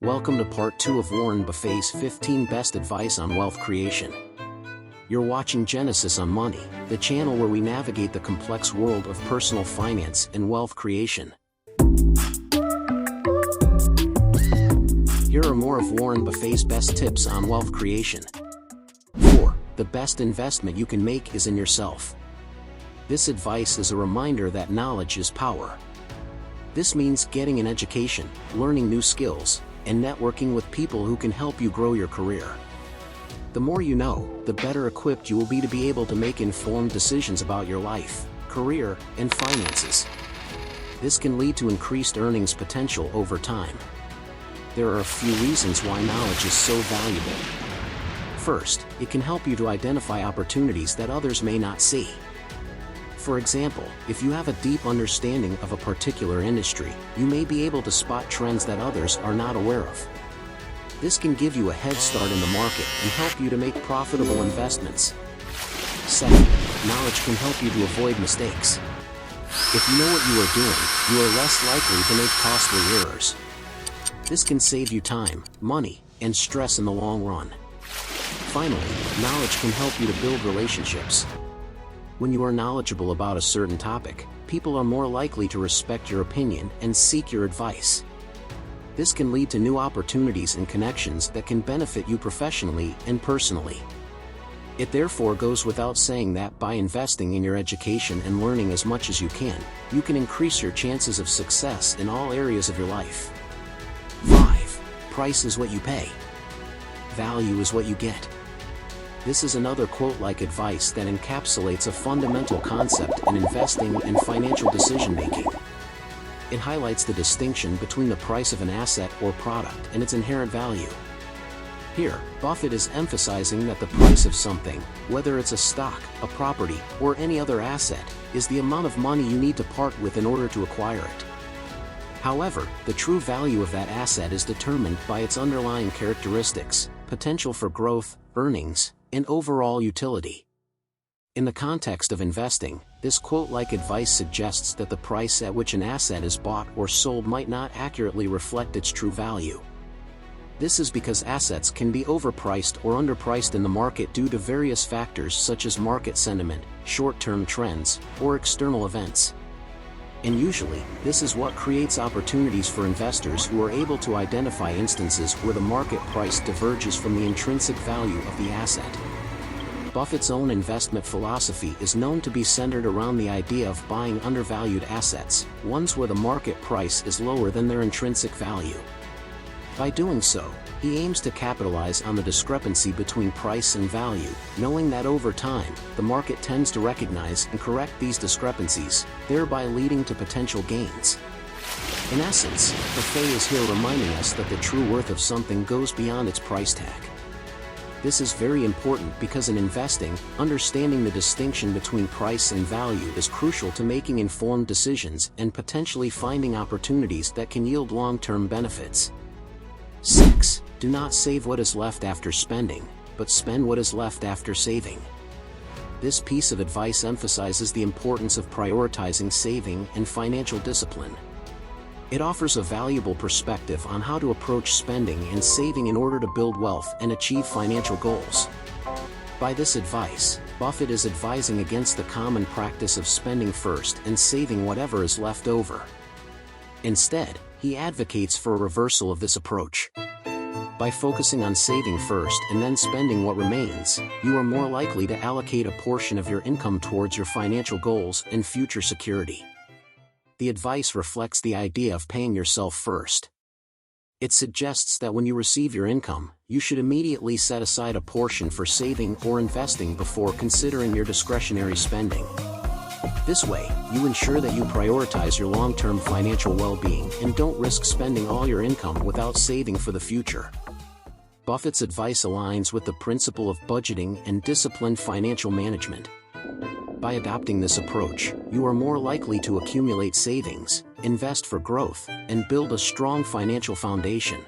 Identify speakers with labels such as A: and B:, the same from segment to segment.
A: Welcome to part 2 of Warren Buffett's 15 Best Advice on Wealth Creation. You're watching Genesis on Money, the channel where we navigate the complex world of personal finance and wealth creation. Here are more of Warren Buffett's best tips on wealth creation. 4. The best investment you can make is in yourself. This advice is a reminder that knowledge is power. This means getting an education, learning new skills, and networking with people who can help you grow your career. The more you know, the better equipped you will be able to make informed decisions about your life, career, and finances. This can lead to increased earnings potential over time. There are a few reasons why knowledge is so valuable. First, it can help you to identify opportunities that others may not see. For example, if you have a deep understanding of a particular industry, you may be able to spot trends that others are not aware of. This can give you a head start in the market and help you to make profitable investments. Second, knowledge can help you to avoid mistakes. If you know what you are doing, you are less likely to make costly errors. This can save you time, money, and stress in the long run. Finally, knowledge can help you to build relationships. When you are knowledgeable about a certain topic, people are more likely to respect your opinion and seek your advice. This can lead to new opportunities and connections that can benefit you professionally and personally. It therefore goes without saying that by investing in your education and learning as much as you can increase your chances of success in all areas of your life. 5. Price is what you pay. Value is what you get. This is another quote-like advice that encapsulates a fundamental concept in investing and financial decision-making. It highlights the distinction between the price of an asset or product and its inherent value. Here, Buffett is emphasizing that the price of something, whether it's a stock, a property, or any other asset, is the amount of money you need to part with in order to acquire it. However, the true value of that asset is determined by its underlying characteristics, potential for growth, earnings, and overall utility. In the context of investing, this quote-like advice suggests that the price at which an asset is bought or sold might not accurately reflect its true value. This is because assets can be overpriced or underpriced in the market due to various factors such as market sentiment, short-term trends, or external events. And usually, this is what creates opportunities for investors who are able to identify instances where the market price diverges from the intrinsic value of the asset. Buffett's own investment philosophy is known to be centered around the idea of buying undervalued assets, ones where the market price is lower than their intrinsic value. By doing so, he aims to capitalize on the discrepancy between price and value, knowing that over time, the market tends to recognize and correct these discrepancies, thereby leading to potential gains. In essence, Buffett is here reminding us that the true worth of something goes beyond its price tag. This is very important because in investing, understanding the distinction between price and value is crucial to making informed decisions and potentially finding opportunities that can yield long-term benefits. 6. Do not save what is left after spending, but spend what is left after saving. This piece of advice emphasizes the importance of prioritizing saving and financial discipline. It offers a valuable perspective on how to approach spending and saving in order to build wealth and achieve financial goals. By this advice, Buffett is advising against the common practice of spending first and saving whatever is left over. Instead, he advocates for a reversal of this approach. By focusing on saving first and then spending what remains, you are more likely to allocate a portion of your income towards your financial goals and future security. The advice reflects the idea of paying yourself first. It suggests that when you receive your income, you should immediately set aside a portion for saving or investing before considering your discretionary spending. This way, you ensure that you prioritize your long-term financial well-being and don't risk spending all your income without saving for the future. Buffett's advice aligns with the principle of budgeting and disciplined financial management. By adopting this approach, you are more likely to accumulate savings, invest for growth, and build a strong financial foundation.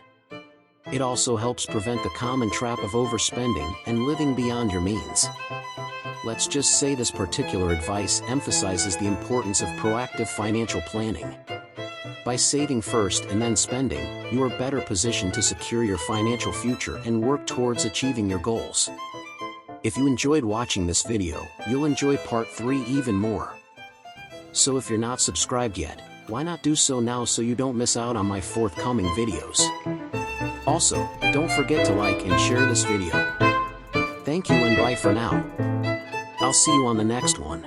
A: It also helps prevent the common trap of overspending and living beyond your means. Let's just say this particular advice emphasizes the importance of proactive financial planning. By saving first and then spending, you are better positioned to secure your financial future and work towards achieving your goals. If you enjoyed watching this video, you'll enjoy part 3 even more. So if you're not subscribed yet, why not do so now so you don't miss out on my forthcoming videos. Also, don't forget to like and share this video. Thank you and bye for now. I'll see you on the next one.